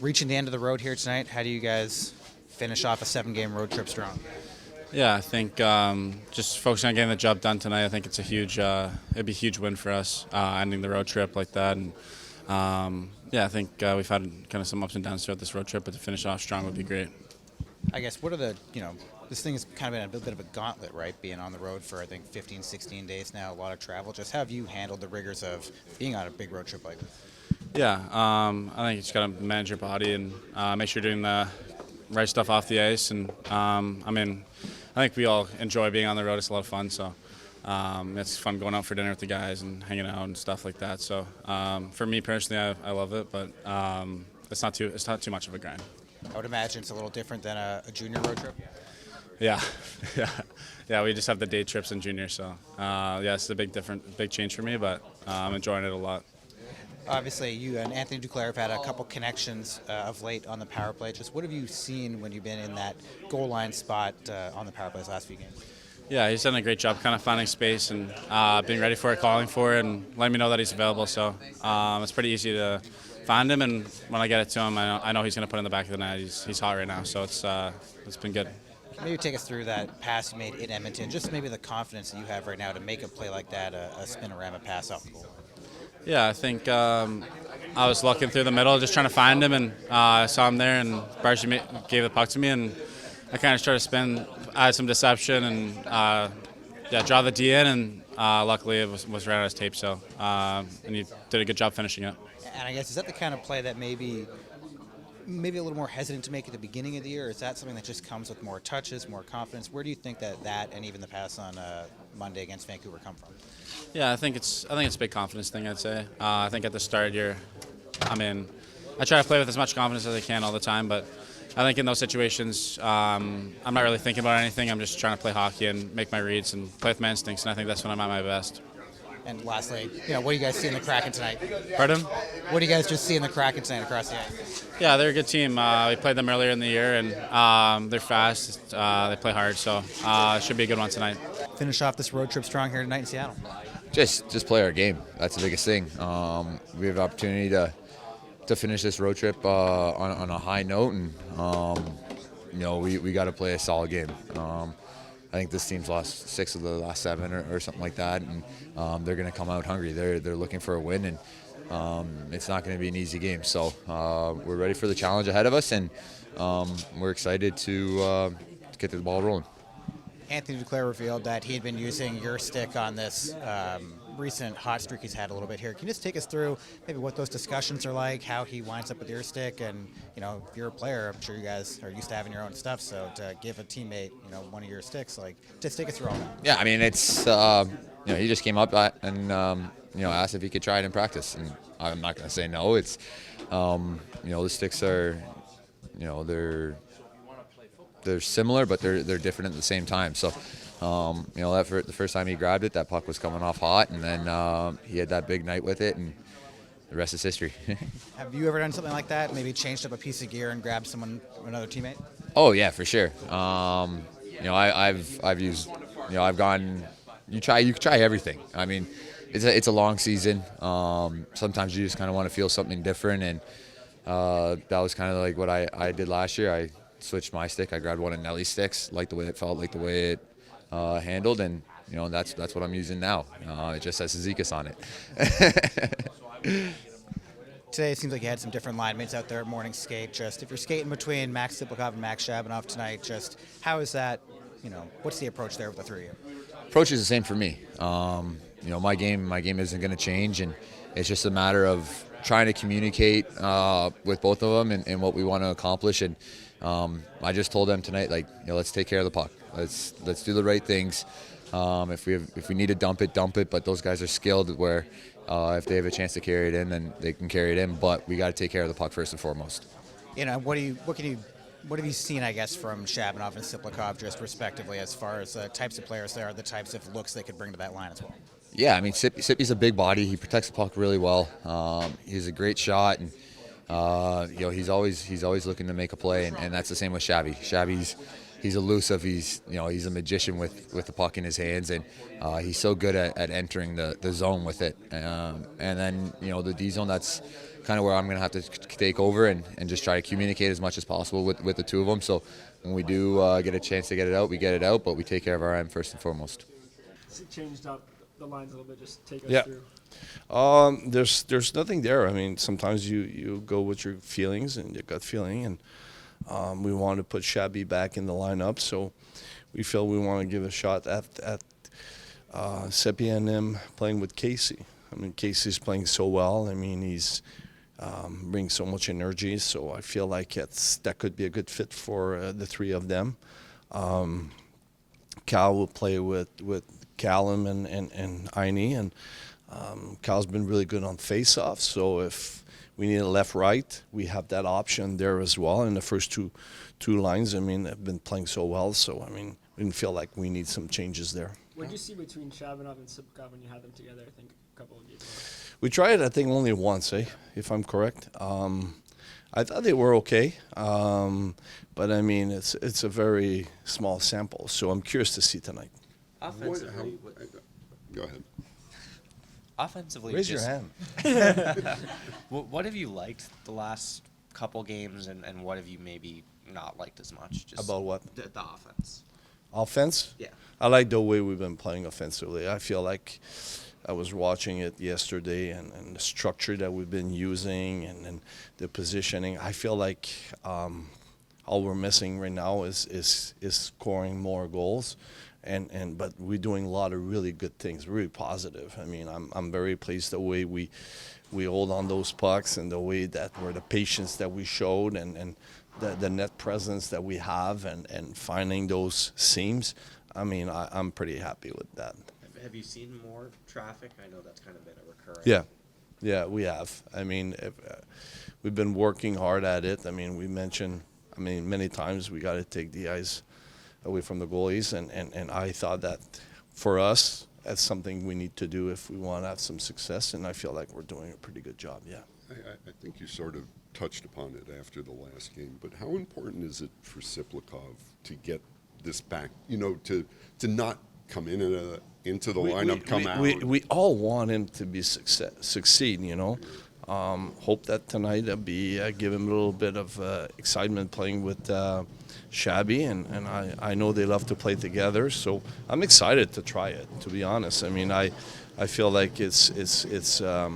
reaching the end of the road here tonight, how do you guys finish off a 7-game road trip strong? Yeah, I think just focusing on getting the job done tonight. I think it's it'd be a huge win for us ending the road trip like that. And yeah, I think we've had kind of some ups and downs throughout this road trip, but to finish off strong would be great. I guess what are this thing has kind of been a bit of a gauntlet, right? Being on the road for, I think, 15, 16 days now, a lot of travel. Just how have you handled the rigors of being on a big road trip like this? Yeah, I think you just got to manage your body and make sure you're doing the right stuff off the ice. And I think we all enjoy being on the road. It's a lot of fun. So it's fun going out for dinner with the guys and hanging out and stuff like that. So for me personally, I love it, but it's not too much of a grind. I would imagine it's a little different than a junior road trip. Yeah, yeah. We just have the day trips in junior, so yeah, it's a big change for me, but I'm enjoying it a lot. Obviously, you and Anthony Duclair have had a couple connections of late on the power play. Just what have you seen when you've been in that goal line spot on the power play the last few games? Yeah, he's done a great job kind of finding space and being ready for it, calling for it, and letting me know that he's available. So it's pretty easy to find him, and when I get it to him, I know he's going to put it in the back of the net. He's hot right now, so it's been good. Maybe take us through that pass you made in Edmonton, just maybe the confidence that you have right now to make a play like that, a spinorama pass off the goal. Yeah, I think I was looking through the middle, just trying to find him, and I saw him there, and Barshi gave the puck to me, and I kind of tried to spin, add some deception, and draw the D in, and luckily it was right on his tape, so and he did a good job finishing it. And I guess, is that the kind of play that maybe a little more hesitant to make at the beginning of the year, or is that something that just comes with more touches, more confidence? Where do you think that and even the pass on Monday against Vancouver come from? Yeah, I think it's a big confidence thing, I'd say. I think at the start I try to play with as much confidence as I can all the time, but I think in those situations, I'm not really thinking about anything. I'm just trying to play hockey and make my reads and play with my instincts, and I think that's when I'm at my best. And lastly, what do you guys see in the Kraken tonight? Pardon? What do you guys just see in the Kraken tonight across the ice? Yeah, they're a good team. We played them earlier in the year, and they're fast. They play hard, so it should be a good one tonight. Finish off this road trip strong here tonight in Seattle. Just play our game. That's the biggest thing. We have the opportunity to finish this road trip on a high note, and we got to play a solid game. I think this team's lost 6 of the last 7 or something like that, and they're going to come out hungry. They're looking for a win, and it's not going to be an easy game. So we're ready for the challenge ahead of us, and we're excited to get the ball rolling. Anthony Duclair revealed that he had been using your stick on this recent hot streak he's had a little bit here. Can you just take us through maybe what those discussions are like, how he winds up with your stick, and if you're a player, I'm sure you guys are used to having your own stuff, so to give a teammate one of your sticks, just take us through all that. Yeah, it's he just came up and asked if he could try it in practice, and I'm not going to say no. It's the sticks are they're similar, but they're different at the same time. So, the first time he grabbed it, that puck was coming off hot, and then he had that big night with it, and the rest is history. Have you ever done something like that? Maybe changed up a piece of gear and grabbed another teammate? Oh yeah, for sure. I've used, I've gone. You try everything. It's a long season. Sometimes you just kind of want to feel something different, and that was kind of like what I did last year. I switched my stick. I grabbed one of Nelly's sticks, liked the way it felt, liked the way it handled, and that's what I'm using now. It just has Zikas on it. Today it seems like you had some different line mates out there at morning skate. Just if you're skating between Max Ziplikov and Max Shabanoff tonight, just how is that? What's the approach there with the three of you? Approach is the same for me. My game isn't going to change, and it's just a matter of trying to communicate with both of them and what we want to accomplish. And I just told them tonight, let's take care of the puck. Let's do the right things. If we need to dump it. But those guys are skilled where if they have a chance to carry it in, then they can carry it in. But we got to take care of the puck first and foremost. What have you seen, I guess, from Shabanoff and Ziplikov, just respectively, as far as the types of players they are, the types of looks they could bring to that line as well? Yeah, Sippy's a big body. He protects the puck really well. He's a great shot, and he's always looking to make a play, and that's the same with Shabby. Shabby's he's elusive. He's he's a magician with the puck in his hands, and he's so good at entering the zone with it. And then the D zone, that's kind of where I'm going to have to take over and just try to communicate as much as possible with the two of them. So when we do get a chance to get it out, we get it out, but we take care of our end first and foremost. Changed up the lines a little bit. Just take us Yeah. through. There's nothing there. I mean, sometimes you go with your feelings and your gut feeling, and we want to put Shabby back in the lineup, so we feel we want to give a shot at Seppi and him playing with Casey. I mean, Casey's playing so well. I mean, he's brings so much energy, so I feel like that could be a good fit for the three of them. Cal will play with Callum and Aini, and Cal's been really good on face-offs, so if we need a left-right, we have that option there as well. And the first two lines, I mean, have been playing so well, so I mean, we didn't feel like we need some changes there. What did you see between Shabanov and Sipkov when you had them together? I think a couple of games ago. We tried, I think, only once, if I'm correct. I thought they were okay, but I mean, it's a very small sample, so I'm curious to see tonight. Offensively, Go ahead. offensively, Raise your just- hand. What have you liked the last couple games, and what have you maybe not liked as much? Just About what? The offense. Offense? Yeah. I like the way we've been playing offensively. I feel like I was watching it yesterday, and the structure that we've been using and the positioning. I feel like all we're missing right now is scoring more goals. But we're doing a lot of really good things, really positive. I mean, I'm very pleased the way we hold on those pucks and the way that the patience that we showed and the net presence that we have and finding those seams. I mean, I'm pretty happy with that. Have you seen more traffic? I know that's kind of been a recurring. Yeah, we have. I mean, we've been working hard at it. I mean, many times we got to take the eyes away from the goalies, and I thought that for us, that's something we need to do if we want to have some success, and I feel like we're doing a pretty good job, yeah. I think you sort of touched upon it after the last game, but how important is it for Siplikov to get this back, to not come into the lineup, come out? We all want him to be succeed, Hope that tonight will be give him a little bit of excitement playing with Shabby, and I know they love to play together, so I'm excited to try it. To be honest, I mean, I feel like it's a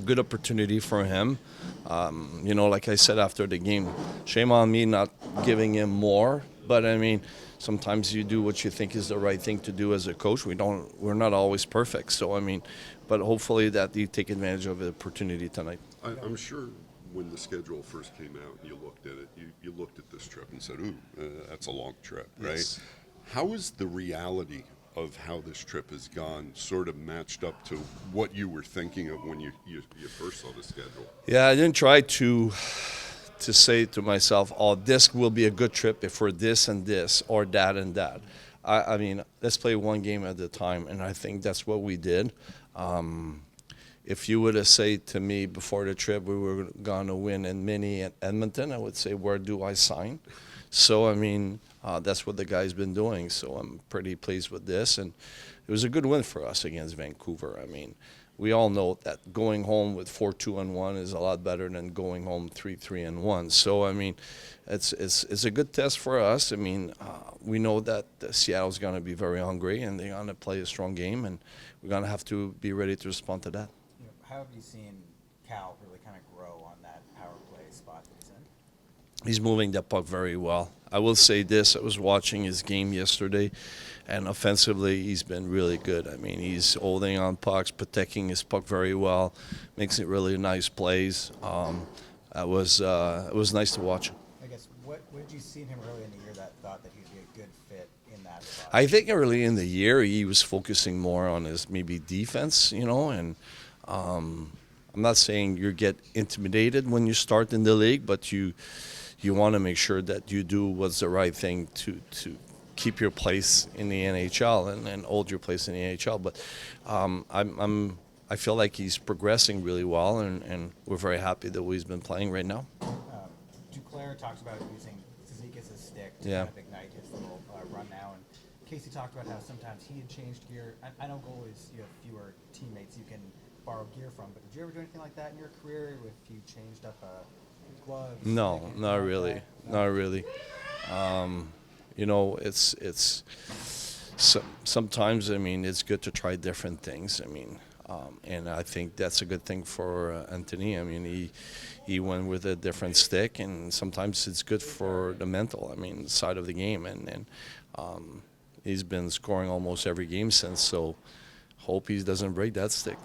good opportunity for him. Like I said after the game, shame on me not giving him more, but I mean, sometimes you do what you think is the right thing to do as a coach. We're not always perfect, so I mean, but hopefully that you take advantage of the opportunity tonight. I'm sure when the schedule first came out and you looked at it, you looked at this trip and said, ooh, that's a long trip, right? Yes. How is the reality of how this trip has gone sort of matched up to what you were thinking of when you first saw the schedule? Yeah, I didn't try to say to myself, oh, this will be a good trip if we're this and this or that and that. I mean, let's play one game at a time, and I think that's what we did. If you would have said to me before the trip we were going to win in Mini and Edmonton, I would say, where do I sign? So, I mean, that's what the guy's been doing, so I'm pretty pleased with this. And it was a good win for us against Vancouver. I mean, we all know that going home with 4-2-1 is a lot better than going home 3-3-1. So, I mean, it's a good test for us. I mean, we know that Seattle's going to be very hungry, and they're going to play a strong game, and we're going to have to be ready to respond to that. How have you seen Cal really kind of grow on that power play spot that he's in? He's moving the puck very well. I will say this, I was watching his game yesterday, and offensively he's been really good. I mean, he's holding on pucks, protecting his puck very well, makes it really nice plays. It was nice to watch. I guess, what did you see in him early in the year that thought that he'd be a good fit in that spot? I think early in the year he was focusing more on his maybe defense, and I'm not saying you get intimidated when you start in the league, but you want to make sure that you do what's the right thing to keep your place in the NHL and hold your place in the NHL. But I feel like he's progressing really well, and we're very happy that he's been playing right now. Duclair talks about using Zeka's stick to Yeah. kind of ignite his little run now. And Casey talked about how sometimes he had changed gear. I know goalies, you have fewer teammates you can borrow gear from, but did you ever do anything like that in your career if you changed up gloves? No, stick, anything not like really, that? No? not really. You know, sometimes, I mean, it's good to try different things. I mean, and I think that's a good thing for Anthony. I mean, he went with a different stick, and sometimes it's good for the mental. I mean, side of the game, and he's been scoring almost every game since. So, hope he doesn't break that stick.